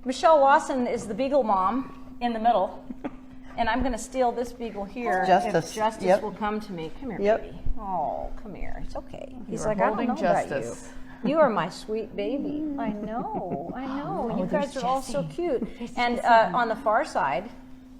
Mychell Lawson is the Beagle mom in the middle, and I'm going to steal this Beagle here. Justice. If Justice will come to me. Come here, baby. Oh, come here. It's okay. He's like, I don't know about you. You are my sweet baby. I know. Oh, You guys are all so cute. And on the far side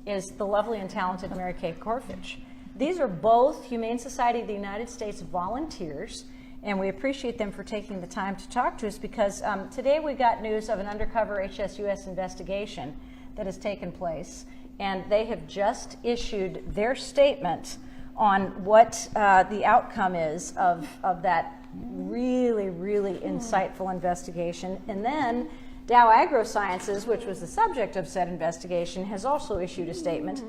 is the lovely and talented Mary Kay Korfhage. These are both Humane Society of the United States volunteers, and we appreciate them for taking the time to talk to us because today we got news of an undercover Hsus investigation that has taken place, and they have just issued their statement on what the outcome is of that really, really insightful investigation. And then Dow AgroSciences, which was the subject of said investigation, has also issued a statement,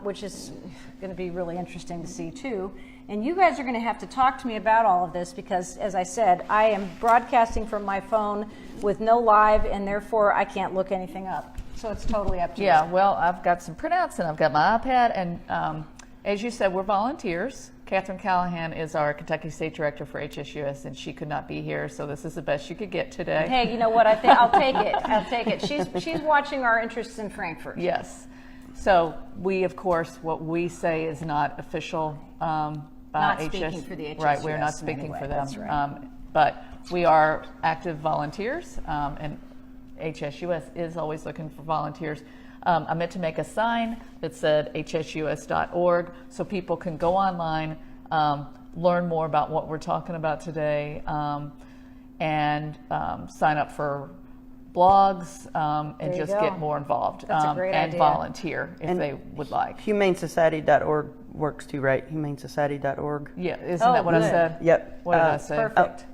which is going to be really interesting to see too. And you guys are going to have to talk to me about all of this because, as I said, I am broadcasting from my phone with no live, and therefore I can't look anything up. So it's totally up to you. Yeah, well, I've got some printouts and I've got my iPad, and as you said, we're volunteers. Catherine Callahan is our Kentucky State Director for Hsus, and she could not be here, so this is the best you could get today. Hey, you know what? I think I'll take it. I'll take it. She's watching our interests in Frankfurt. Yes. So we, of course, what we say is not official. Not speaking for the HSUS. Right, we're not speaking for them. That's right. But we are active volunteers, and HSUS is always looking for volunteers. I meant to make a sign that said hsus.org so people can go online, learn more about what we're talking about today, and sign up for blogs and just get more involved. That's a great and idea. Volunteer if they would like. HumaneSociety.org works too, right? HumaneSociety.org. Yeah, isn't that what I said? Yep. What did I say? Perfect.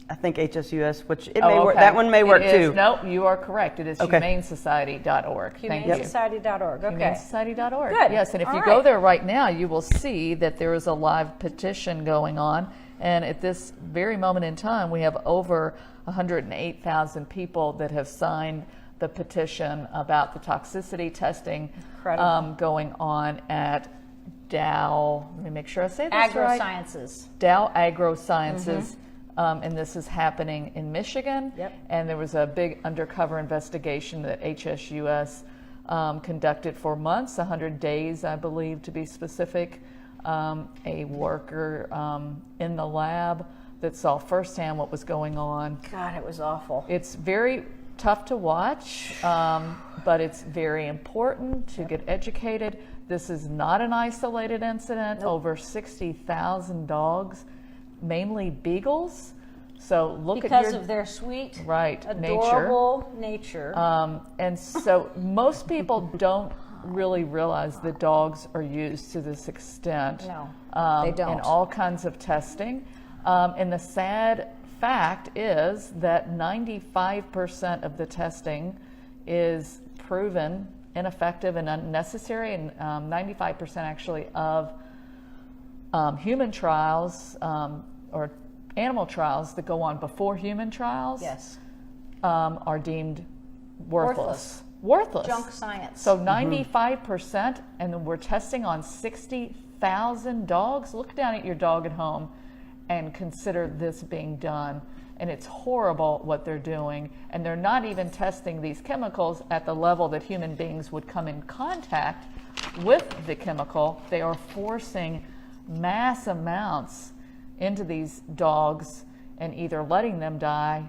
I think HSUS, which it may work. Okay. That one may work too. No, you are correct. It is humanesociety.org. Thank you. HumaneSociety.org. Okay. HumaneSociety.org. Good. Yes, and if All you right. go there right now, you will see that there is a live petition going on. And at this very moment in time, we have over 108,000 people that have signed the petition about the toxicity testing going on at Dow. Let me make sure I say this right. AgroSciences. Dow AgroSciences. And this is happening in Michigan. Yep. And there was a big undercover investigation that HSUS conducted for months, 100 days, I believe, to be specific. A worker in the lab that saw firsthand what was going on. God, it was awful. It's very tough to watch, but it's very important to get educated. This is not an isolated incident. Nope. Over 60,000 dogs, mainly beagles. So look because at of their sweet, adorable nature. And so most people don't really realize that dogs are used to this extent. No, they don't. In all kinds of testing. And the sad fact is that 95% of the testing is proven ineffective and unnecessary, and 95% actually of human trials or animal trials that go on before human trials are deemed worthless. Junk science. So 95%, and then we're testing on 60,000 dogs. Look down at your dog at home and consider this being done. And it's horrible what they're doing. And they're not even testing these chemicals at the level that human beings would come in contact with the chemical. They are forcing mass amounts into these dogs and either letting them die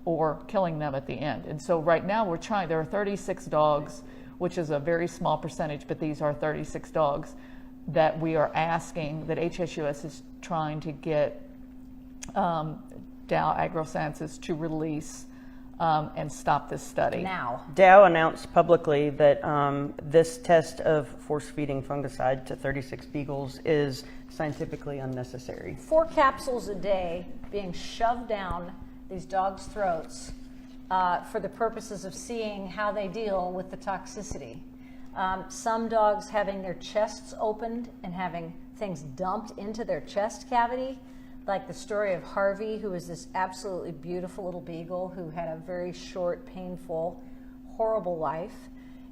or killing them at the end. And so right now we're trying, there are 36 dogs, which is a very small percentage, but these are 36 dogs that we are asking, that HSUS is trying to get Dow AgroSciences to release and stop this study. Now. Dow announced publicly that this test of force-feeding fungicide to 36 beagles is scientifically unnecessary. 4 capsules a day being shoved down these dogs' throats for the purposes of seeing how they deal with the toxicity. Some dogs having their chests opened and having things dumped into their chest cavity, like the story of Harvey, who was this absolutely beautiful little beagle who had a very short, painful, horrible life.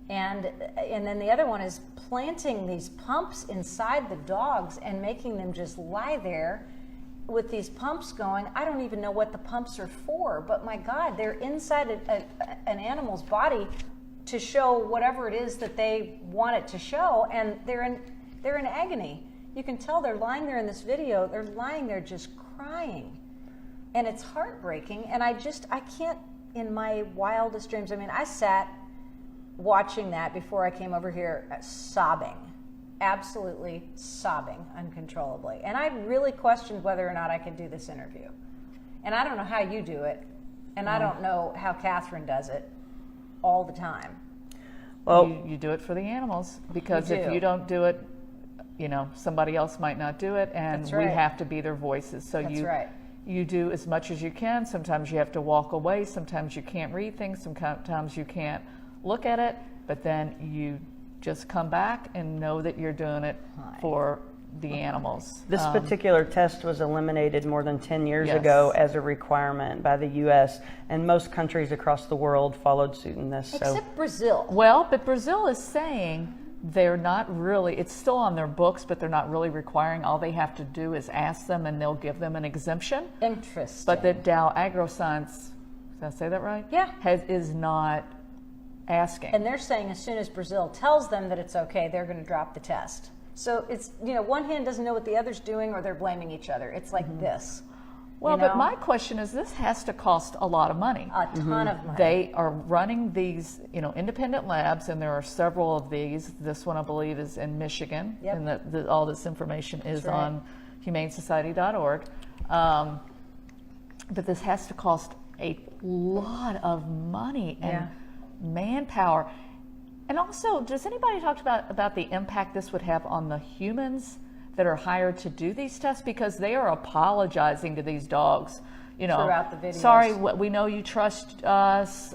And then the other one is planting these pumps inside the dogs and making them just lie there with these pumps going, I don't even know what the pumps are for, but my God, they're inside an animal's body to show whatever it is that they want it to show, and they're in agony. You can tell they're lying there in this video, they're lying there just crying. And it's heartbreaking, and I can't, in my wildest dreams, I mean, I sat watching that before I came over here sobbing, absolutely sobbing uncontrollably. And I really questioned whether or not I could do this interview. And I don't know how you do it, and I don't know how Catherine does it all the time. Well, you do it for the animals, because You if do. you don't do it, you know, somebody else might not do it, and That's we right. have to be their voices. So That's right. you do as much as you can. Sometimes you have to walk away. Sometimes you can't read things. Sometimes you can't look at it. But then you just come back and know that you're doing it for the animals. This particular test was eliminated more than 10 years Yes. ago as a requirement by the U.S., and most countries across the world followed suit in this. Except Brazil. Well, but Brazil is saying they're not really, it's still on their books, but they're not really requiring. All they have to do is ask them, and they'll give them an exemption. Interesting. But that Dow AgroSciences, did I say that right? Yeah. Is not asking. And they're saying as soon as Brazil tells them that it's okay, they're going to drop the test. So it's, you know, one hand doesn't know what the other's doing, or they're blaming each other. It's like this. Well, you know? but my question is, this has to cost a lot of money. A ton of money. They are running these, you know, independent labs, and there are several of these. This one, I believe, is in Michigan, Yep. and all this information is That's right. on humanesociety.org. But this has to cost a lot of money and manpower. And also, does anybody talk about the impact this would have on the humans that are hired to do these tests? Because they are apologizing to these dogs, you know. Throughout the videos. Sorry, we know you trust us.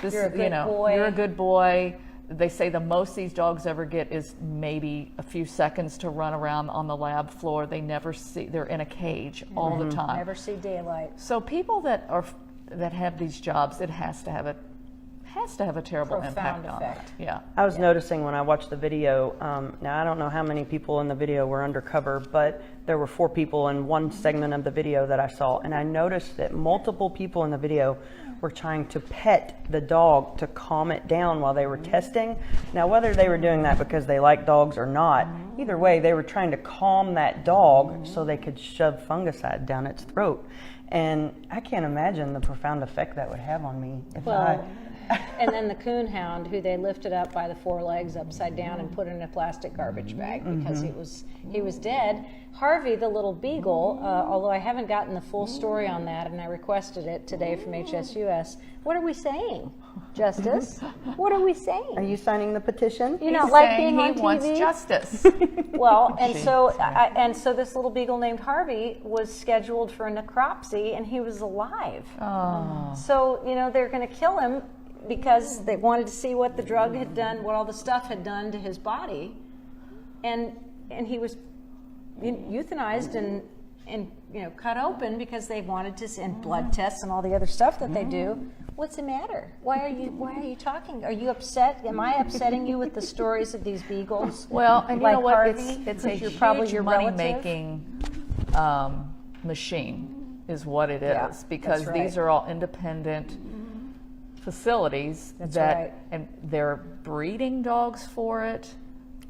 This, You're a good you know, boy. You're a good boy. They say the most these dogs ever get is maybe a few seconds to run around on the lab floor. They never see. They're in a cage all the time. Never see daylight. So people that have these jobs, it has to have a terrible Profound impact effect. on it. Yeah. I was noticing when I watched the video, now I don't know how many people in the video were undercover, but there were 4 people in one segment of the video that I saw, and I noticed that multiple people in the video were trying to pet the dog to calm it down while they were testing. Now, whether they were doing that because they like dogs or not, either way, they were trying to calm that dog so they could shove fungicide down its throat. And I can't imagine the profound effect that would have on me if And then the coon hound, who they lifted up by the 4 legs upside down and put in a plastic garbage bag because he was dead. Harvey, the little beagle, although I haven't gotten the full story on that, and I requested it today from Hsus. What are we saying, Justice? What are we saying? Are you signing the petition? You not He's like saying being on he TV? wants justice. Well, and so this little beagle named Harvey was scheduled for a necropsy, and he was alive. Oh. So, you know, they're going to kill him because they wanted to see what the drug had done, what all the stuff had done to his body, and he was euthanized and you know, cut open because they wanted to send blood tests and all the other stuff that they do. What's the matter? Why are you talking? Are you upset? Am I upsetting you with the stories of these beagles? Well, and you Like know what? Harvey, It's a you're probably huge your relative? money-making machine is what it is, Yeah, because that's right. these are all independent facilities That's that, right. and they're breeding dogs for it.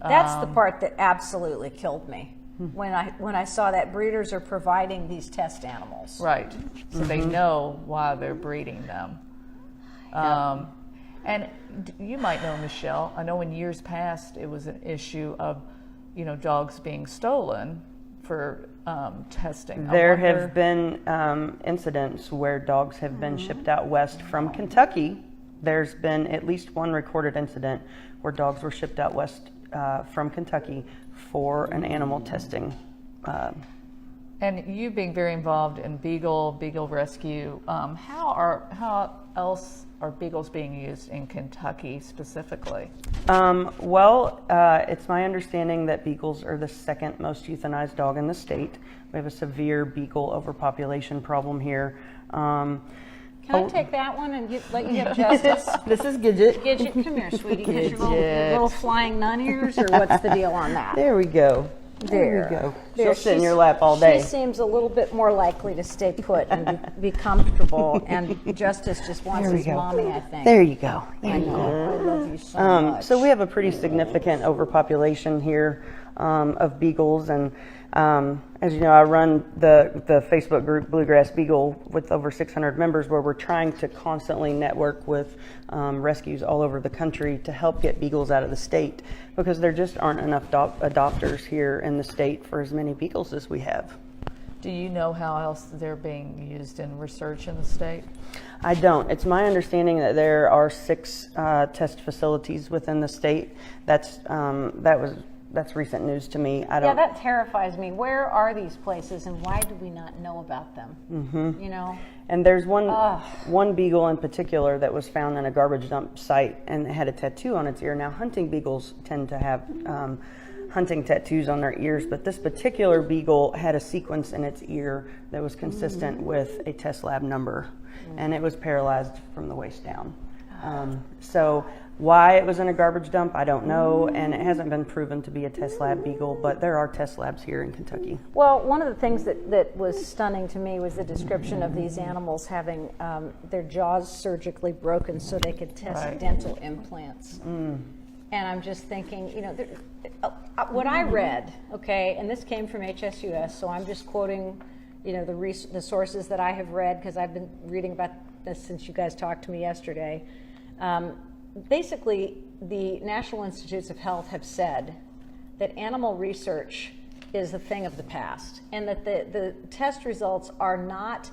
That's the part that absolutely killed me when I saw that breeders are providing these test animals. Right. So they know why they're breeding them. And you might know, Mychell, I know in years past it was an issue of, you know, dogs being stolen for testing. There have been incidents where dogs have been shipped out west from Kentucky. There's been at least one recorded incident where dogs were shipped out west from Kentucky for an animal testing. And you being very involved in Beagle Rescue, how else are beagles being used in Kentucky specifically? It's my understanding that beagles are the second most euthanized dog in the state. We have a severe beagle overpopulation problem here. Can I take that one and let you have Justice? This is Gidget. Gidget, come here, sweetie. Because your little flying nun ears, or what's the deal on that? There we go. There you go. There, She'll sit in your lap all day. She seems a little bit more likely to stay put and be comfortable. And Justice just wants his mommy, I think. There you go. I know. I love you so much. So we have a pretty significant overpopulation here of beagles, and as you know, I run the Facebook group Bluegrass Beagle with over 600 members, where we're trying to constantly network with rescues all over the country to help get beagles out of the state, because there just aren't enough adopters here in the state for as many beagles as we have. Do you know how else they're being used in research in the state? I don't. It's my understanding that there are 6 test facilities within the state. That's recent news to me. I don't. Yeah, that terrifies me. Where are these places, and why do we not know about them? Mm-hmm. You know. And there's one beagle in particular that was found in a garbage dump site, and it had a tattoo on its ear. Now, hunting beagles tend to have hunting tattoos on their ears, but this particular beagle had a sequence in its ear that was consistent with a test lab number, and it was paralyzed from the waist down. So why it was in a garbage dump, I don't know, and it hasn't been proven to be a test lab beagle, but there are test labs here in Kentucky. Well, one of the things that was stunning to me was the description of these animals having their jaws surgically broken so they could test dental implants. And I'm just thinking, you know, what I read, okay, and this came from Hsus, so I'm just quoting, you know, the sources that I have read, because I've been reading about this since you guys talked to me yesterday. Basically, the National Institutes of Health have said that animal research is a thing of the past, and that the test results are not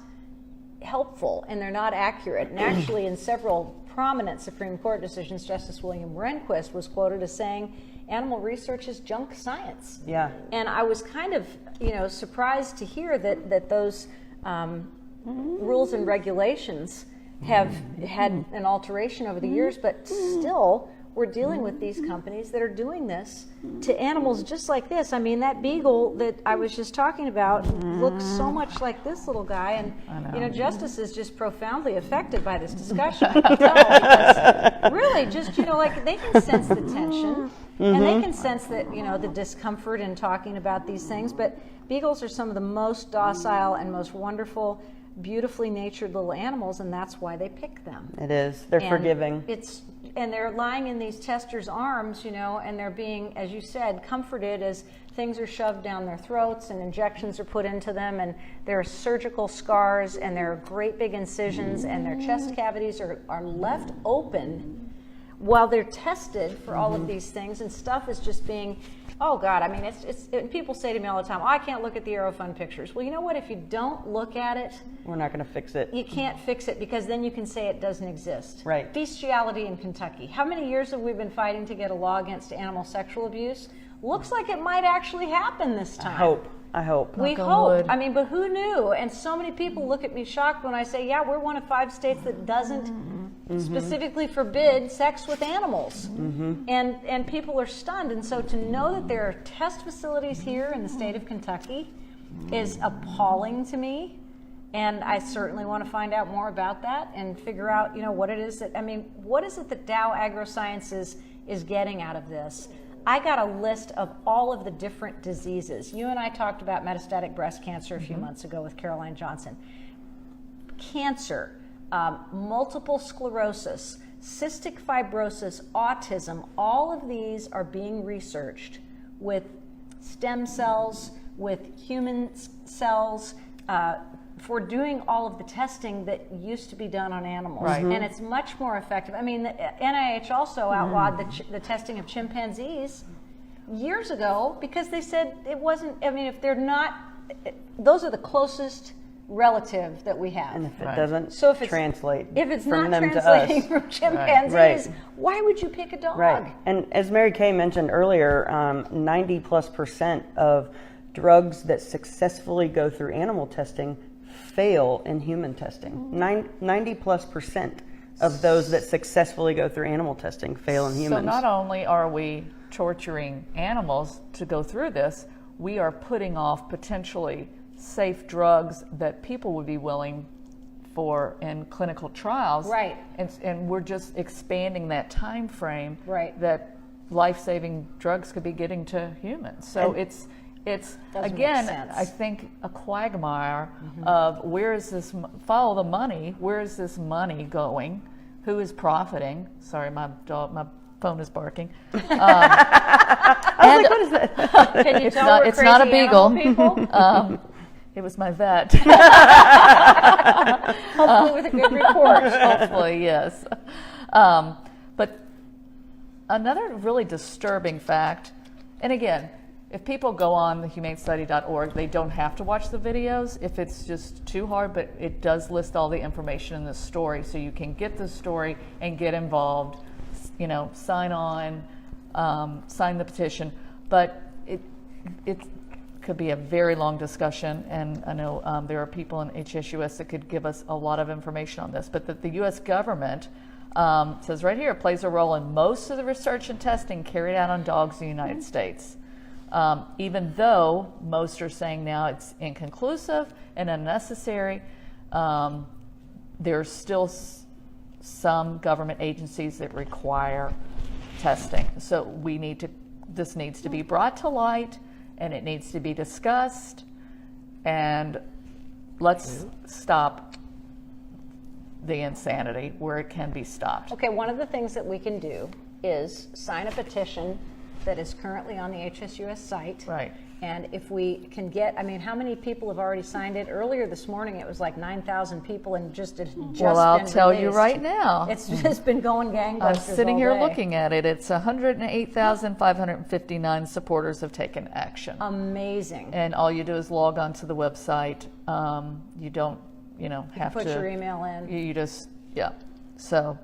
helpful and they're not accurate. And actually, in several prominent Supreme Court decisions, Justice William Rehnquist was quoted as saying, animal research is junk science. Yeah. And I was kind of, you know, surprised to hear that those rules and regulations have had an alteration over the years, but still we're dealing with these companies that are doing this to animals just like this. I mean, that beagle that I was just talking about looks so much like this little guy, and you know, Justice is just profoundly affected by this discussion. I can tell, because really, just, you know, like, they can sense the tension, and they can sense that, you know, the discomfort in talking about these things. But beagles are some of the most docile and most wonderful, beautifully natured little animals, and that's why they pick them. It is. They're forgiving. And they're lying in these testers' arms, you know, and they're being, as you said, comforted as things are shoved down their throats and injections are put into them, and there are surgical scars, and there are great big incisions, and their chest cavities are left open while they're tested for all of these things, and stuff is just being, oh God, I mean, it's people say to me all the time, oh, I can't look at the Aerofund pictures. Well, you know what? If you don't look at it, we're not going to fix it. You can't fix it, because then you can say it doesn't exist. Right. Bestiality in Kentucky. How many years have we been fighting to get a law against animal sexual abuse? Looks like it might actually happen this time. I hope. We hope. I mean, but who knew? And so many people look at me shocked when I say, yeah, we're one of 5 states that doesn't specifically forbid sex with animals. And people are stunned. And so to know that there are test facilities here in the state of Kentucky is appalling to me. And I certainly want to find out more about that and figure out, you know, what it is that, I mean, what is it that Dow AgroSciences is getting out of this? I got a list of all of the different diseases. You and I talked about metastatic breast cancer a few months ago with Caroline Johnson. Cancer, multiple sclerosis, cystic fibrosis, autism, all of these are being researched with stem cells, with human cells, for doing all of the testing that used to be done on animals. Right. And it's much more effective. I mean, the NIH also outlawed the testing of chimpanzees years ago, because they said it wasn't, I mean, if they're not, those are the closest relative that we have. And if it doesn't translate if it's from not them translating to us. from chimpanzees, why would you pick a dog? Right. And as Mary Kay mentioned earlier, 90+% of drugs that successfully go through animal testing fail in human testing. 90+% of those that successfully go through animal testing fail in humans. So not only are we torturing animals to go through this, we are putting off potentially safe drugs that people would be willing for in clinical trials. Right. And we're just expanding that time frame right. that life-saving drugs could be getting to humans. So it's, Doesn't again, make sense. I think a quagmire of where is this, follow the money, where is this money going? Who is profiting? Sorry, my phone is barking. I was like, what is that? Can you It's tell not, we're it's not a crazy beagle. animal people? It was my vet. Hopefully with a good report. Hopefully, yes. But another really disturbing fact, and again, if people go on the humanesociety.org, they don't have to watch the videos if it's just too hard, but it does list all the information in the story, so you can get the story and get involved, you know, sign on, sign the petition. But it could be a very long discussion, and I know there are people in HSUS that could give us a lot of information on this, but that the U.S. government says right here, plays a role in most of the research and testing carried out on dogs in the United States. Even though most are saying now it's inconclusive and unnecessary, there's still some government agencies that require testing. So this needs to be brought to light, and it needs to be discussed, and let's stop the insanity where it can be stopped. Okay, one of the things that we can do is sign a petition that is currently on the HSUS site. Right. And if we can get, I mean, how many people have already signed it? Earlier this morning, it was like 9,000 people, and it's just Well, I'll been tell you released. right now. It's just been going gangbusters. I'm sitting all here day. looking at it. It's 108,559 supporters have taken action. Amazing. And all you do is log on to the website. You don't, have Put to your email in. You just, yeah. So,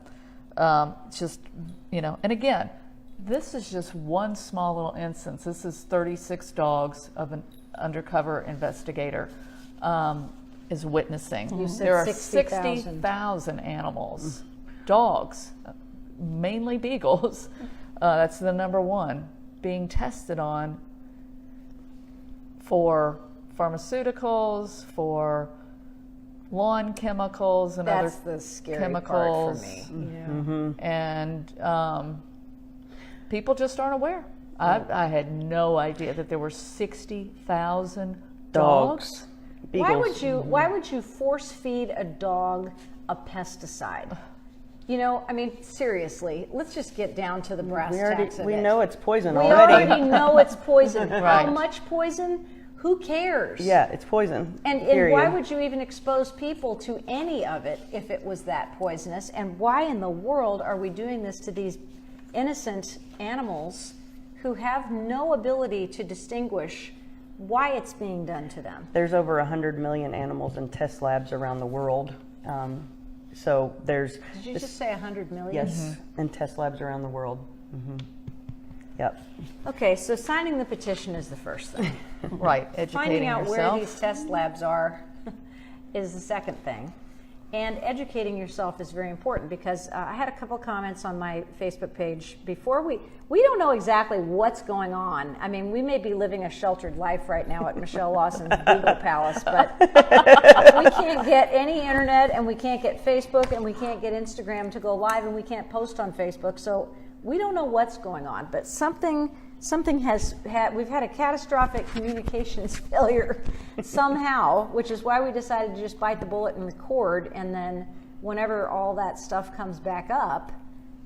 just, and again, this is just one small little instance. This is 36 dogs of an undercover investigator is witnessing. You said There are 60,000. 60,000 animals, dogs, mainly beagles. That's the number one, being tested on for pharmaceuticals, for lawn chemicals, and That's other the scary chemicals. part for me. And people just aren't aware. I had no idea that there were 60,000 dogs. Beagles. Why would you force feed a dog a pesticide? I mean, seriously, let's just get down to the brass tacks of We it. know it's poison We already. already know it's poison. Right. How much poison? Who cares? Yeah, it's poison. And period. why would you even expose people to any of it if it was that poisonous? And why in the world are we doing this to these innocent animals who have no ability to distinguish why it's being done to them? There's over 100 million animals in test labs around the world. So there's... Did you just say 100 million? Yes, in test labs around the world. Yep. Okay, so signing the petition is the first thing. Right, educating Finding out yourself. where these test labs are is the second thing. And educating yourself is very important, because I had a couple comments on my Facebook page before. We don't know exactly what's going on. I mean, we may be living a sheltered life right now at Mychell Lawson's Beagle Palace, but we can't get any internet, and we can't get Facebook, and we can't get Instagram to go live, and we can't post on Facebook. So we don't know what's going on, but something we've had a catastrophic communications failure somehow, which is why we decided to just bite the bullet and record, and then whenever all that stuff comes back up,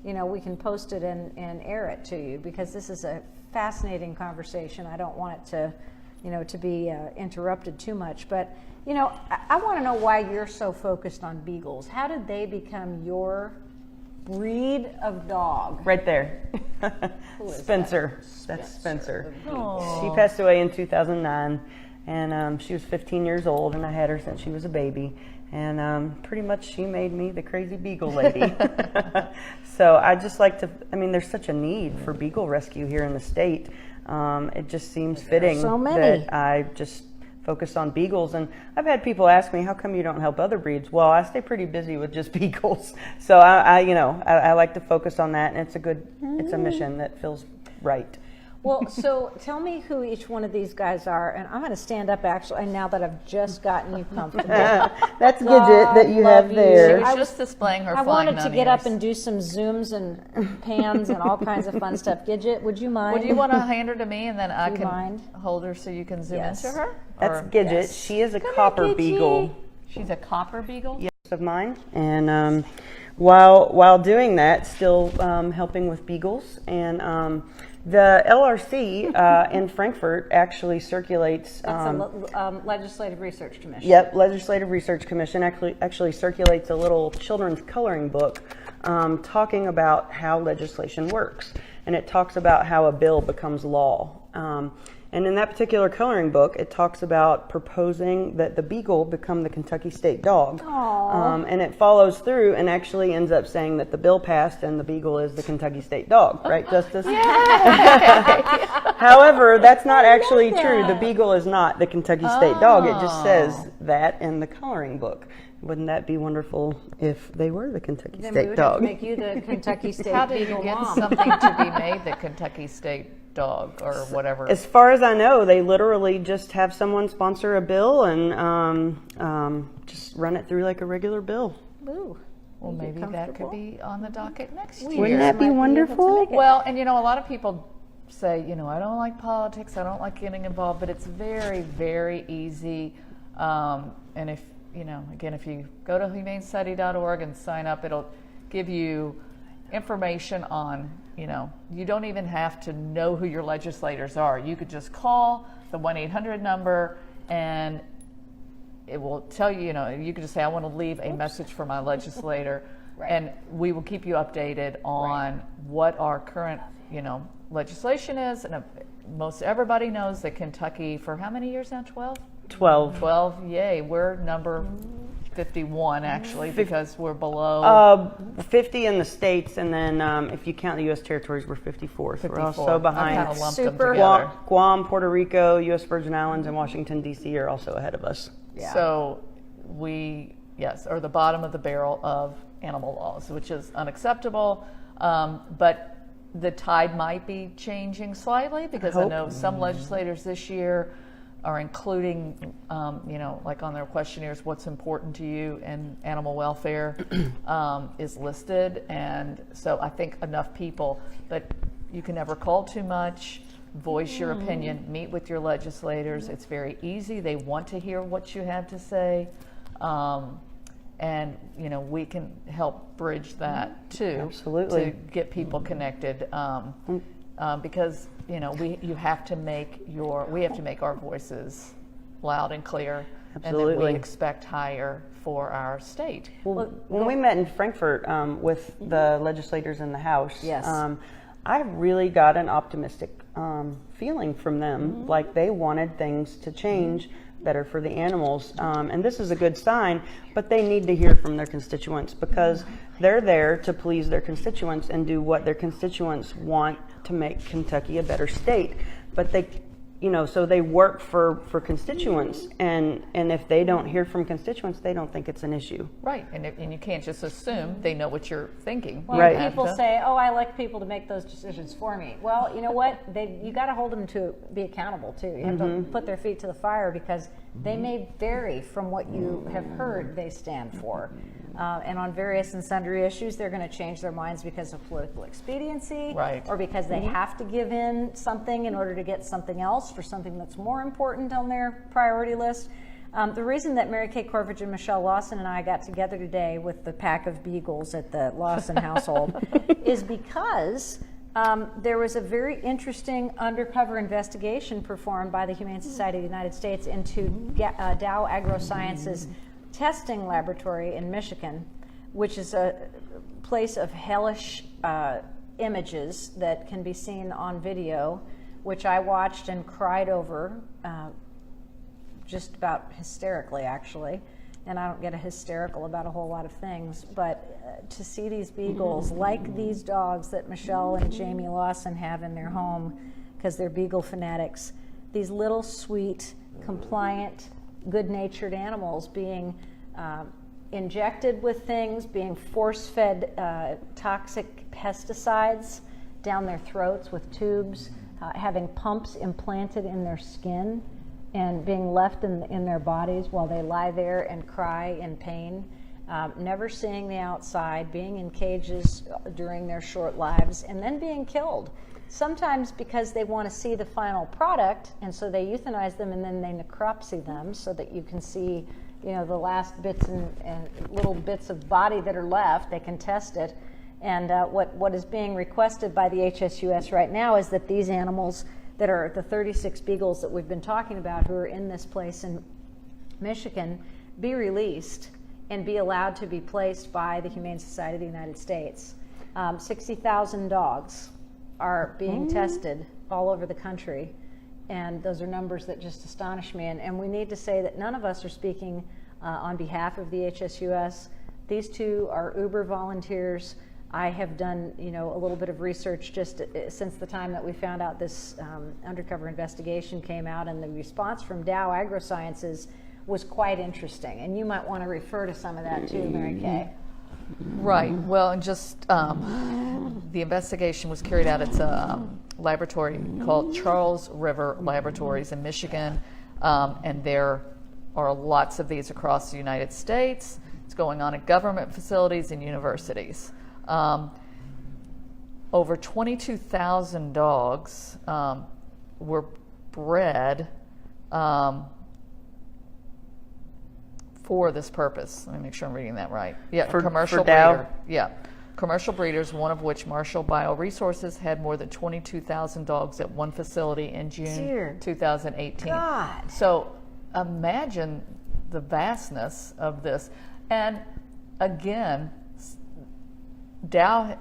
we can post it and air it to you, because this is a fascinating conversation. I don't want it to to be interrupted too much, but I want to know why you're so focused on beagles. How did they become your breed of dog? Right there. Who is Spencer. that? That's Spencer. Aw. She passed away in 2009, and she was 15 years old, and I had her since she was a baby. And pretty much she made me the crazy beagle lady. So I just like to, there's such a need for beagle rescue here in the state. It just seems fitting so many. that I just focus on beagles. And I've had people ask me, how come you don't help other breeds? Well, I stay pretty busy with just beagles. So I like to focus on that, and it's a mission that feels right. Well, so tell me who each one of these guys are, and I'm going to stand up actually. Now that I've just gotten you comfortable, That's Gidget that you have She there. was just displaying her I flying wanted to nun get up ears. and do some zooms and pans and all kinds of fun stuff. Gidget, would you mind? Would you want to hand her to me and then I Do you can mind? hold her so you can zoom Yes. into her? That's Or- Gidget. Yes. She is a Come here, copper Gidget. beagle. She's a copper beagle? Yes, of mine. And while doing that, still helping with beagles. And the LRC in Frankfurt actually circulates. That's a Legislative Research Commission. Yep, Legislative Research Commission actually circulates a little children's coloring book talking about how legislation works. And it talks about how a bill becomes law. And in that particular coloring book, it talks about proposing that the beagle become the Kentucky state dog. And it follows through and actually ends up saying that the bill passed and the beagle is the Kentucky state dog, right, Justice? However, that's not actually true. The beagle is not the Kentucky state dog. It just says that in the coloring book. Wouldn't that be wonderful if they were the Kentucky Then we state would have dog? to make you the Kentucky State How did you Beagle get mom. something to be made the Kentucky State Dog or whatever? As far as I know, they literally just have someone sponsor a bill and just run it through like a regular bill. Ooh. Well, You get maybe that could comfortable? be on the docket next year. Wouldn't that be might be able to wonderful? make it. Well, and you know, a lot of people say, you know, I don't like politics, I don't like getting involved, but it's very, very easy. And if, you know, again, if you go to humanesociety.org and sign up, it'll give you information on, you know, you don't even have to know who your legislators are. You could just call the 1-800 number and it will tell you, you know, you could just say, I want to leave a message for my legislator. Right. And we will keep you updated on what our current, you know, legislation is. And most everybody knows that Kentucky, for how many years now? 12? 12. 12, yay. We're number 51, actually, because we're below. 50 in the states, and then if you count the U.S. territories, we're 54th. 54. We're also I behind. kind of lumped them Super. together. Guam, Puerto Rico, U.S. Virgin Islands, and Washington, D.C. are also ahead of us. Yeah. So we, yes, are the bottom of the barrel of animal laws, which is unacceptable. But the tide might be changing slightly because I know some legislators this year are including, you know, like on their questionnaires, what's important to you, and animal welfare is listed. And so I think enough people, but you can never call too much, voice your opinion, meet with your legislators. It's very easy. They want to hear what you have to say. And, you know, we can help bridge that too. Absolutely. To get people connected. Because, you know, we have to make our voices loud and clear. And then Absolutely. we expect higher for our state. Well, when we met in Frankfurt with the legislators in the House, Yes. I really got an optimistic feeling from them. Like they wanted things to change better for the animals. And this is a good sign, but they need to hear from their constituents because they're there to please their constituents and do what their constituents want to make Kentucky a better state. But they, you know, so they work for constituents, and if they don't hear from constituents, they don't think it's an issue. Right, and you can't just assume they know what you're thinking. Well, Right. people say, "Oh, I like people to make those decisions for me." Well, you know what? You got to hold them to be accountable too. You have to put their feet to the fire because they may vary from what you have heard they stand for. And on various and sundry issues, they're going to change their minds because of political expediency, Right. or because they have to give in something in order to get something else for something that's more important on their priority list. The reason that Mary Kay Korfhage and Mychell Lawson and I got together today with the pack of beagles at the Lawson household is because there was a very interesting undercover investigation performed by the Humane Society of the United States into Dow AgroSciences testing laboratory in Michigan, which is a place of hellish images that can be seen on video, which I watched and cried over just about hysterically, actually. And I don't get hysterical about a whole lot of things, but to see these beagles, like these dogs that Mychell and Jamie Lawson have in their home, because they're beagle fanatics, these little sweet, compliant, good-natured animals being injected with things, being force-fed toxic pesticides down their throats with tubes, having pumps implanted in their skin and being left in their bodies while they lie there and cry in pain, never seeing the outside, being in cages during their short lives, and then being killed. Sometimes because they want to see the final product, and so they euthanize them and then they necropsy them so that you can see, the last bits and little bits of body that are left. They can test it. And what is being requested by the HSUS right now is that these animals that are the 36 beagles that we've been talking about who are in this place in Michigan be released and be allowed to be placed by the Humane Society of the United States. 60,000 dogs are being tested all over the country, and those are numbers that just astonish me. And we need to say that none of us are speaking on behalf of the HSUS. These two are Uber volunteers. I have done, a little bit of research just since the time that we found out this undercover investigation came out, and the response from Dow AgroSciences was quite interesting. And you might want to refer to some of that too, Mary Kay. Right. Well, and just the investigation was carried out at a laboratory called Charles River Laboratories in Michigan, and there are lots of these across the United States. It's going on at government facilities and universities. Over 22,000 dogs were bred for this purpose. Let me make sure I'm reading that right. Yeah, commercial breeder. Yeah, commercial breeders, one of which Mychell Bioresources had more than 22,000 dogs at one facility in June 2018. God. So imagine the vastness of this. And again, Dow,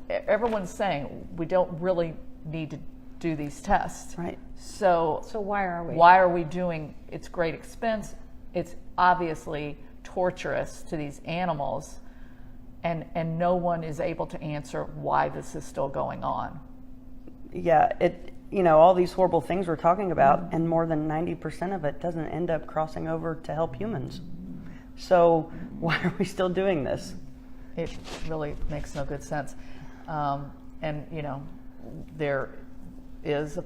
everyone's saying we don't really need to do these tests. Right. So why are we? Why are we doing? It's great expense. It's obviously torturous to these animals, and no one is able to answer why this is still going on. Yeah, all these horrible things we're talking about, and more than 90% of it doesn't end up crossing over to help humans. So why are we still doing this? It really makes no good sense. And there is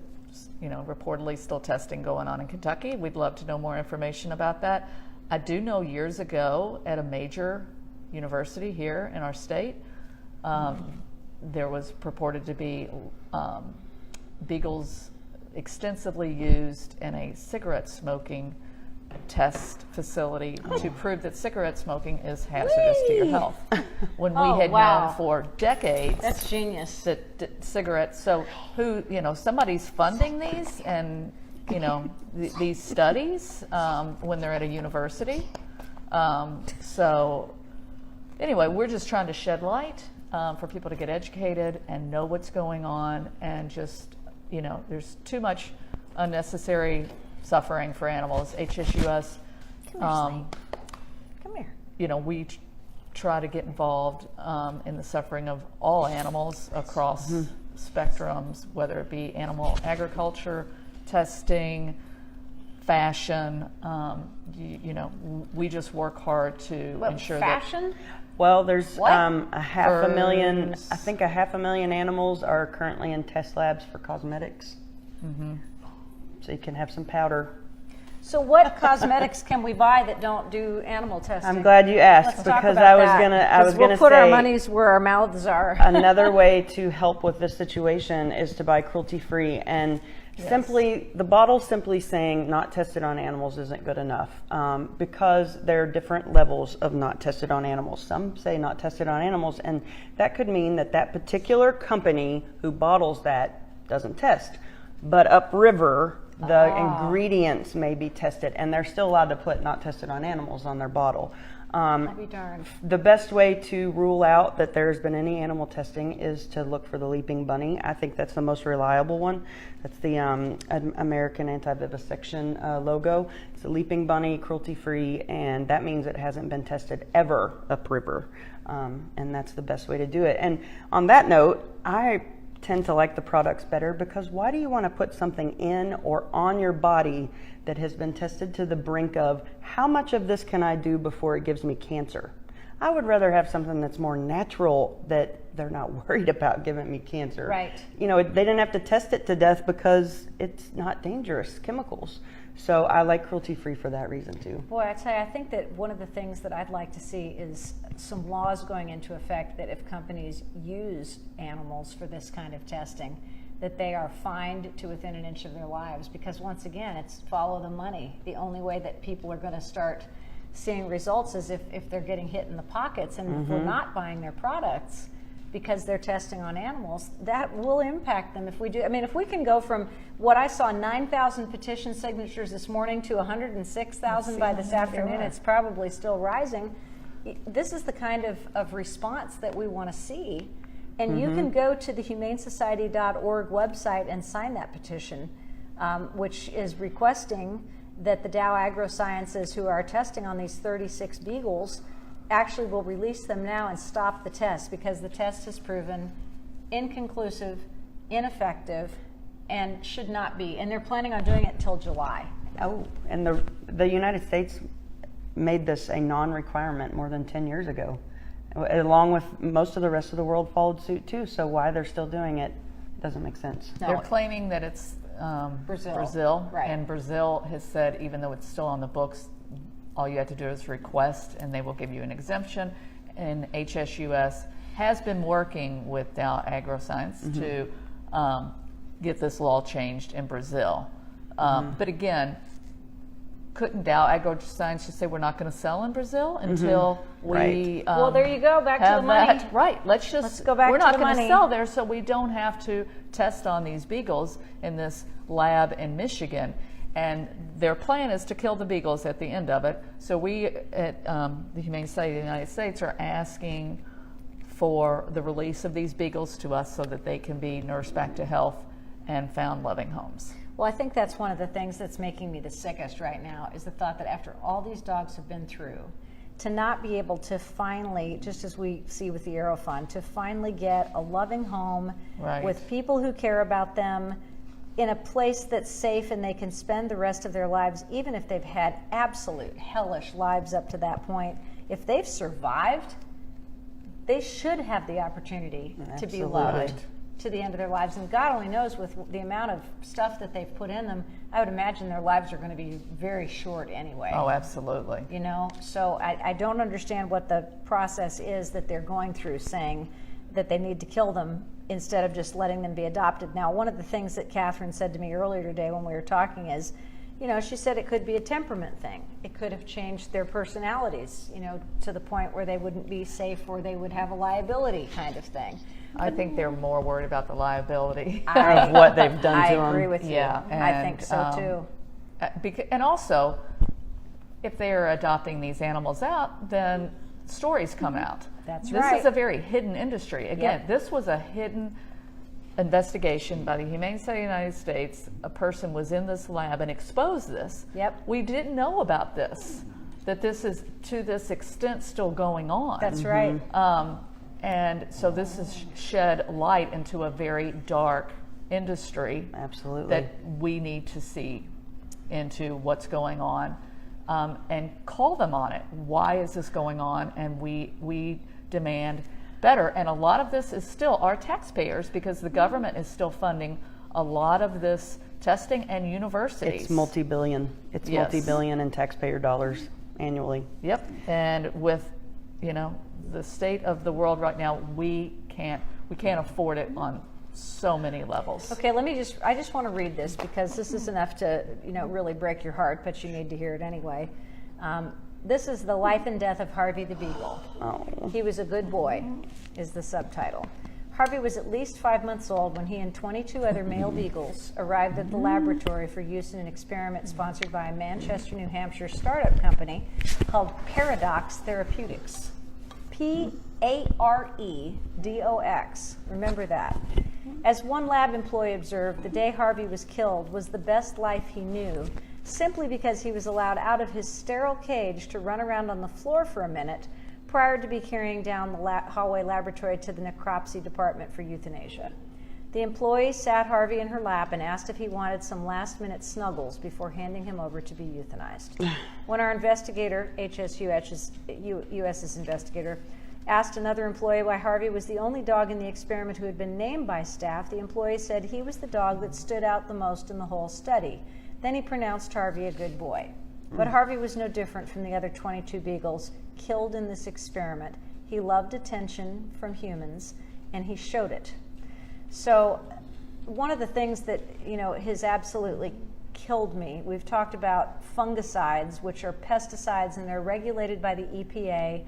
reportedly still testing going on in Kentucky. We'd love to know more information about that. I do know years ago at a major university here in our state, there was purported to be beagles extensively used in a cigarette smoking test facility to prove that cigarette smoking is hazardous to your health. When we had known for decades, that's genius. That cigarettes. So somebody's funding these and these studies when they're at a university. So anyway, we're just trying to shed light for people to get educated and know what's going on, and just there's too much unnecessary suffering for animals. HSUS, Come here. We try to get involved in the suffering of all animals across spectrums, whether it be animal agriculture, testing, fashion. We just work hard to ensure fashion? that. Well, there's What? a half a million. I think a 500,000 animals are currently in test labs for cosmetics. Mm-hmm. So you can have some powder. So what cosmetics can we buy that don't do animal testing? I'm glad you asked, Let's talk because about I was gonna we'll put say our monies where our mouths are. another way to help with this situation is to buy cruelty-free, and simply the bottle simply saying not tested on animals isn't good enough, because there are different levels of not tested on animals. Some say not tested on animals, and that could mean that particular company who bottles that doesn't test, but upriver the ingredients may be tested, and they're still allowed to put not tested on animals on their bottle. I'll be darned. The best way to rule out that there's been any animal testing is to look for the leaping bunny. I think that's the most reliable one. That's the American Anti-Vivisection logo. It's a leaping bunny, cruelty-free, and that means it hasn't been tested ever upriver, and that's the best way to do it. And on that note, I tend to like the products better, because why do you want to put something in or on your body that has been tested to the brink of how much of this can I do before it gives me cancer? I would rather have something that's more natural, that they're not worried about giving me cancer. Right. You know, they didn't have to test it to death because it's not dangerous chemicals. So I like cruelty-free for that reason too. Boy, I tell you, I think that one of the things that I'd like to see is some laws going into effect that if companies use animals for this kind of testing, that they are fined to within an inch of their lives. Because once again, it's follow the money. The only way that people are going to start seeing results is if they're getting hit in the pockets, and if we're not buying their products because they're testing on animals, that will impact them if we do. I mean, if we can go from what I saw, 9,000 petition signatures this morning to 106,000 by this afternoon, it's probably still rising. This is the kind of response that we want to see. And you can go to the humanesociety.org website and sign that petition, which is requesting that the Dow AgroSciences, who are testing on these 36 beagles, actually will release them now and stop the test, because the test has proven inconclusive, ineffective, and should not be. And they're planning on doing it until July. Oh, and the United States made this a non-requirement more than 10 years ago, along with most of the rest of the world followed suit too. So why they're still doing it doesn't make sense. No. They're claiming that it's Brazil, right. And Brazil has said, even though it's still on the books, all you have to do is request and they will give you an exemption. And HSUS has been working with Dow AgroSciences to get this law changed in Brazil. But again, couldn't Dow AgroSciences just say we're not going to sell in Brazil until we Well, there you go, back to the money. Right. Let's go back we're to not the going to money. sell there, so we don't have to test on these beagles in this lab in Michigan. And their plan is to kill the beagles at the end of it. So we at the Humane Society of the United States are asking for the release of these beagles to us so that they can be nursed back to health and found loving homes. Well, I think that's one of the things that's making me the sickest right now, is the thought that after all these dogs have been through, to not be able to finally, just as we see with the Aero Fund, to finally get a loving home with people who care about them, in a place that's safe and they can spend the rest of their lives, even if they've had absolute hellish lives up to that point. If they've survived, they should have the opportunity to be loved to the end of their lives. And God only knows, with the amount of stuff that they've put in them, I would imagine their lives are going to be very short anyway. Oh, absolutely. You know, so I don't understand what the process is that they're going through, saying that they need to kill them instead of just letting them be adopted. Now, one of the things that Catherine said to me earlier today when we were talking is, you know, she said it could be a temperament thing. It could have changed their personalities, you know, to the point where they wouldn't be safe or they would have a liability kind of thing. I think they're more worried about the liability of what they've done to them. I agree with you. Yeah, I think so too. And also, if they're adopting these animals out, then stories come out. That's this right. is a very hidden industry. Again, this was a hidden investigation by the Humane Society of the United States. A person was in this lab and exposed this. We didn't know about this, that this is to this extent still going on. That's right. And so this has shed light into a very dark industry. Absolutely. That we need to see into what's going on, and call them on it. Why is this going on? And we demand better. And a lot of this is still our taxpayers, because the government is still funding a lot of this testing, and universities. It's multi-billion. It's multi-billion in taxpayer dollars annually. Yep. And with, you know, the state of the world right now, we can't afford it on so many levels. Okay, I just want to read this, because this is enough to, you know, really break your heart, but you need to hear it anyway. This is the life and death of Harvey the Beagle. Oh. He was a good boy, is the subtitle. Harvey was at least 5 months old when he and 22 other male beagles arrived at the laboratory for use in an experiment sponsored by a Manchester, New Hampshire startup company called Paradox Therapeutics. P-A-R-E-D-O-X. Remember that. As one lab employee observed, the day Harvey was killed was the best life he knew, simply because he was allowed out of his sterile cage to run around on the floor for a minute prior to be carrying down the hallway laboratory to the necropsy department for euthanasia. The employee sat Harvey in her lap and asked if he wanted some last-minute snuggles before handing him over to be euthanized. When our investigator, HSUS's investigator, asked another employee why Harvey was the only dog in the experiment who had been named by staff, the employee said he was the dog that stood out the most in the whole study. Then he pronounced Harvey a good boy. But Harvey was no different from the other 22 beagles killed in this experiment. He loved attention from humans, and he showed it. So one of the things that, has absolutely killed me, we've talked about fungicides, which are pesticides, and they're regulated by the EPA,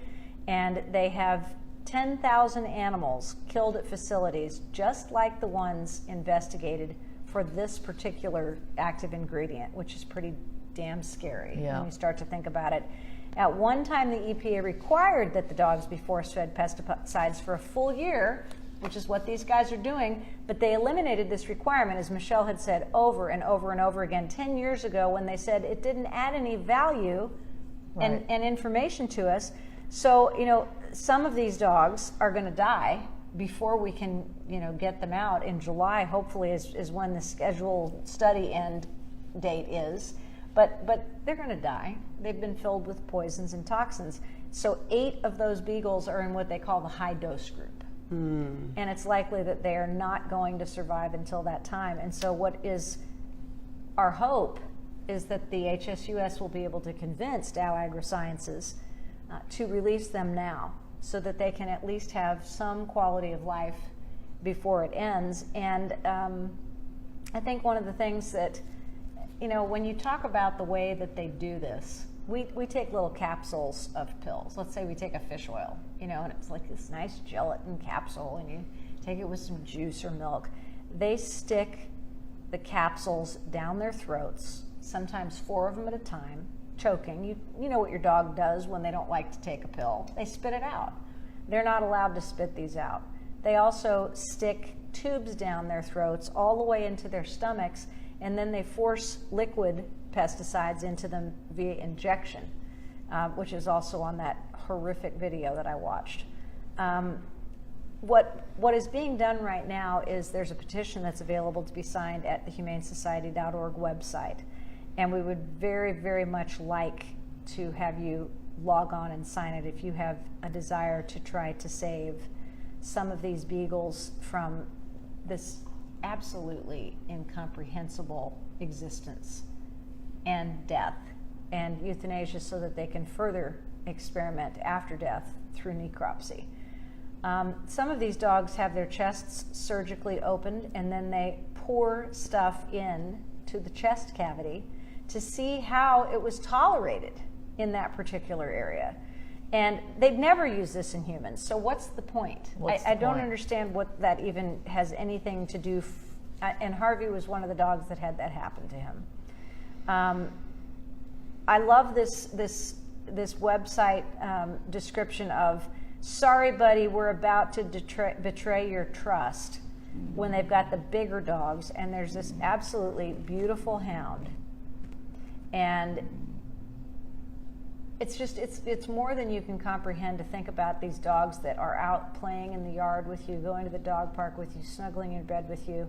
and they have 10,000 animals killed at facilities, just like the ones investigated for this particular active ingredient, which is pretty damn scary when you start to think about it. At one time, the EPA required that the dogs be force-fed pesticides for a full year, which is what these guys are doing, but they eliminated this requirement, as Mychell had said over and over and over again 10 years ago, when they said it didn't add any value and information to us. So, some of these dogs are going to die before we can, get them out. In July, hopefully, is when the scheduled study end date is. But they're going to die. They've been filled with poisons and toxins. So 8 of those beagles are in what they call the high dose group. And it's likely that they are not going to survive until that time. And so what is our hope is that the HSUS will be able to convince Dow AgroSciences to release them now, so that they can at least have some quality of life before it ends. And I think one of the things that, when you talk about the way that they do this, we take little capsules of pills. Let's say we take a fish oil, and it's like this nice gelatin capsule, and you take it with some juice or milk. They stick the capsules down their throats, sometimes 4 of them at a time, choking. You know what your dog does when they don't like to take a pill. They spit it out. They're not allowed to spit these out. They also stick tubes down their throats all the way into their stomachs, and then they force liquid pesticides into them via injection, which is also on that horrific video that I watched. What is being done right now is there's a petition that's available to be signed at the humanesociety.org website, and we would very, very much like to have you log on and sign it if you have a desire to try to save some of these beagles from this absolutely incomprehensible existence and death, and euthanasia, so that they can further experiment after death through necropsy. Some of these dogs have their chests surgically opened, and then they pour stuff in to the chest cavity to see how it was tolerated in that particular area. And they'd never use this in humans, so what's the point? I don't understand what that even has anything to do. And Harvey was one of the dogs that had that happen to him. I love this website description of, sorry buddy, we're about to betray your trust, when they've got the bigger dogs, and there's this absolutely beautiful hound. And it's more than you can comprehend to think about these dogs that are out playing in the yard with you, going to the dog park with you, snuggling in bed with you,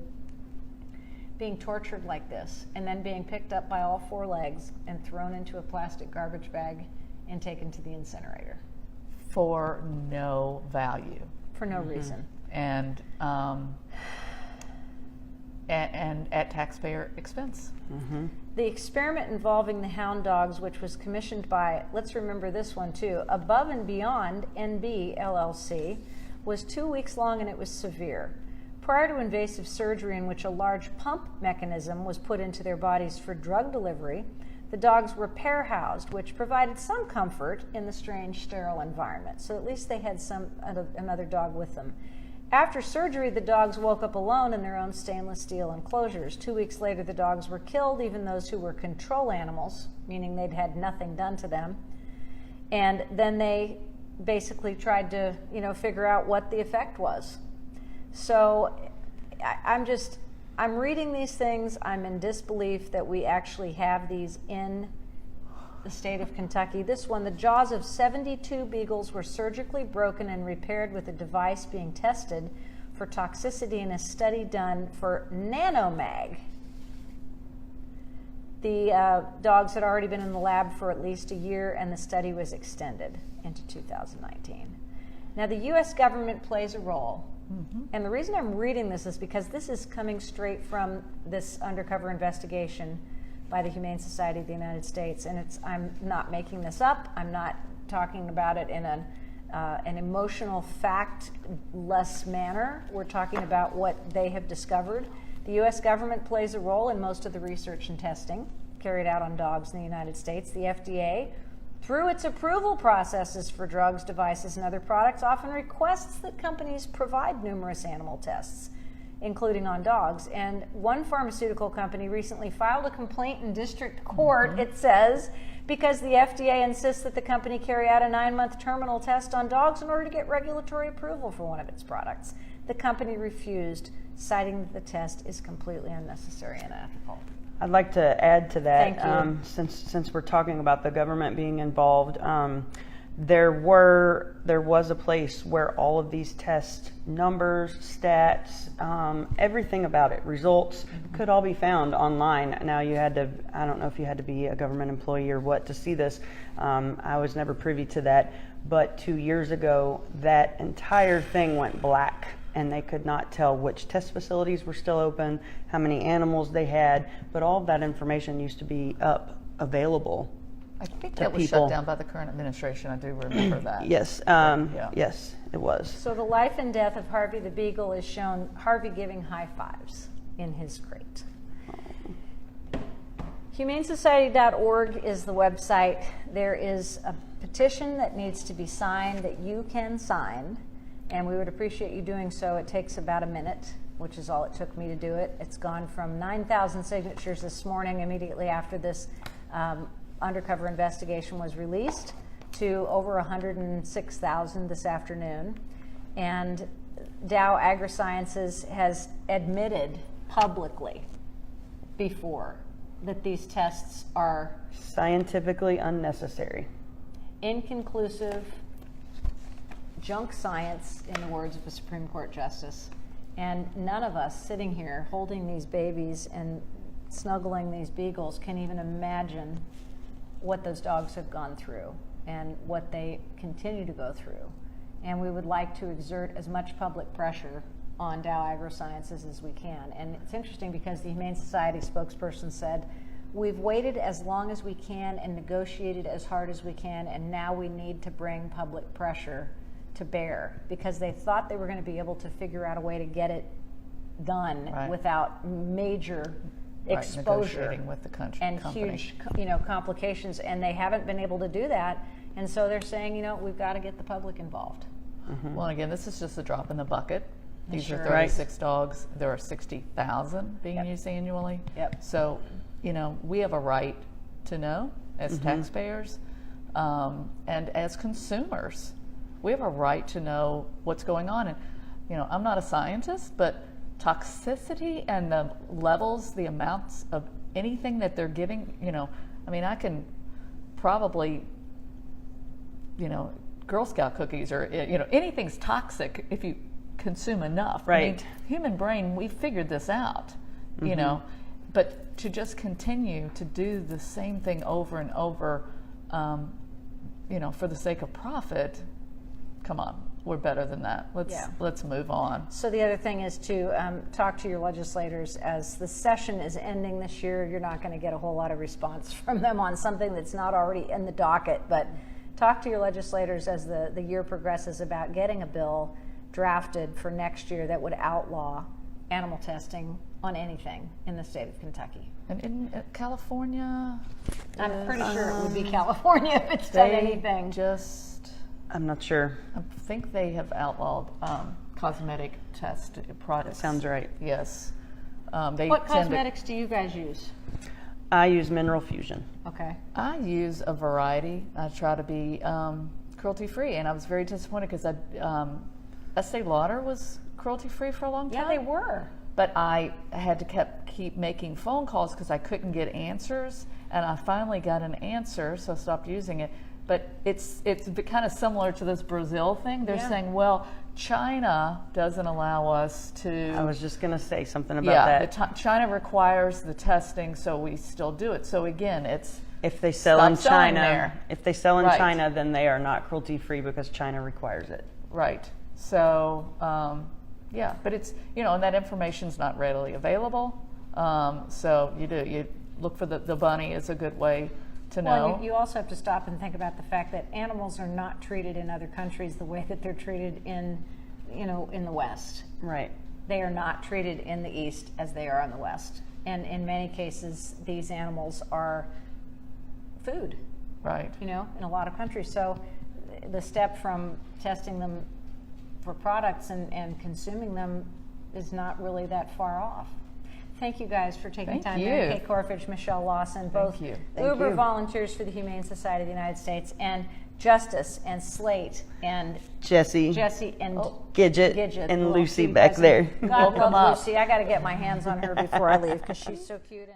being tortured like this, and then being picked up by all 4 legs and thrown into a plastic garbage bag and taken to the incinerator. For no value. For no reason. And at taxpayer expense. The experiment involving the hound dogs, which was commissioned by, let's remember this one too, Above and Beyond NB LLC, was 2 weeks long, and it was severe. Prior to invasive surgery, in which a large pump mechanism was put into their bodies for drug delivery, the dogs were pair housed, which provided some comfort in the strange, sterile environment. So at least they had another dog with them. After surgery, the dogs woke up alone in their own stainless steel enclosures. 2 weeks later, the dogs were killed, even those who were control animals, meaning they'd had nothing done to them. And then they basically tried to, figure out what the effect was. So I'm reading these things. I'm in disbelief that we actually have these in the state of Kentucky. This one, the jaws of 72 beagles were surgically broken and repaired with a device being tested for toxicity in a study done for Nanomag. The dogs had already been in the lab for at least a year, and the study was extended into 2019. Now, the U.S. government plays a role. And the reason I'm reading this is because this is coming straight from this undercover investigation by the Humane Society of the United States. And I'm not making this up. I'm not talking about it in an emotional, fact-less manner. We're talking about what they have discovered. The U.S. government plays a role in most of the research and testing carried out on dogs in the United States. The FDA, through its approval processes for drugs, devices, and other products, often requests that companies provide numerous animal tests, including on dogs. And one pharmaceutical company recently filed a complaint in district court, it says, because the FDA insists that the company carry out a 9-month terminal test on dogs in order to get regulatory approval for one of its products. The company refused, citing that the test is completely unnecessary and unethical. I'd like to add to that, Thank you. since we're talking about the government being involved, there was a place where all of these test numbers, stats, everything about it, results, could all be found online. Now you had to, I don't know if you had to be a government employee or what to see this. I was never privy to that, but 2 years ago, that entire thing went black. And they could not tell which test facilities were still open, how many animals they had, but all of that information used to be available. I think to that was people. shut down by the current administration. I do remember that. Yes, Yeah. yes, it was. So the life and death of Harvey the Beagle is shown Harvey giving high fives in his crate. HumaneSociety.org is the website. There is a petition that needs to be signed that you can sign, and we would appreciate you doing so. It takes about a minute, which is all it took me to do it. It's gone from 9,000 signatures this morning, immediately after this undercover investigation was released, to over 106,000 this afternoon. And Dow AgroSciences has admitted publicly before that these tests are Scientifically unnecessary. inconclusive, junk science, in the words of a Supreme Court justice. And none of us sitting here holding these babies and snuggling these beagles can even imagine what those dogs have gone through and what they continue to go through. And we would like to exert as much public pressure on Dow AgroSciences as we can. And it's interesting because the Humane Society spokesperson said, we've waited as long as we can and negotiated as hard as we can, and now we need to bring public pressure to bear, because they thought they were going to be able to figure out a way to get it done without major exposure negotiating with the and company. huge, complications, and they haven't been able to do that. And so they're saying, we've got to get the public involved. Well, and again, this is just a drop in the bucket. These Sure are 36 dogs. There are 60,000 being used annually. Yep. So, we have a right to know as taxpayers and as consumers. We have a right to know what's going on. And, I'm not a scientist, but toxicity and the levels, the amounts of anything that they're giving, I can probably, Girl Scout cookies or, anything's toxic if you consume enough. Right. Human brain, we figured this out, but to just continue to do the same thing over and over, for the sake of profit, come on, we're better than that. Let's move on. So the other thing is to talk to your legislators. As the session is ending this year, you're not going to get a whole lot of response from them on something that's not already in the docket, but talk to your legislators as the year progresses about getting a bill drafted for next year that would outlaw animal testing on anything in the state of Kentucky. And in California, I'm pretty sure it would be California if it's done anything. I'm not sure. I think they have outlawed cosmetic test products. That sounds right. Yes. What cosmetics do you guys use? I use Mineral Fusion. Okay. I use a variety. I try to be cruelty-free, and I was very disappointed because Estee Lauder was cruelty-free for a long time. Yeah, they were. But I had to keep making phone calls because I couldn't get answers, and I finally got an answer, so I stopped using it. But it's kind of similar to this Brazil thing. They're Yeah. saying, well, China doesn't allow us to. I was just going to say something about Yeah, that. China requires the testing, so we still do it. So again, it's If they sell Stop in selling China, there. if they sell in Right. China, then they are not cruelty free because China requires it. right. So yeah, but it's and that information's not readily available. So you look for the bunny is a good way to know. Well, you also have to stop and think about the fact that animals are not treated in other countries the way that they're treated in the West. Right. They are not treated in the East as they are in the West. And in many cases, these animals are food, Right. in a lot of countries. So the step from testing them for products and consuming them is not really that far off. Thank you guys for taking Thank time. you. Mary Kay Korfhage, Mychell Lawson, both you. uber you. volunteers for the Humane Society of the United States, and Justice and Slate and Jesse, and Gidget, and Well, Lucy you back guys- there. God Welcome love up. Lucy. I got to get my hands on her before I leave because she's so cute.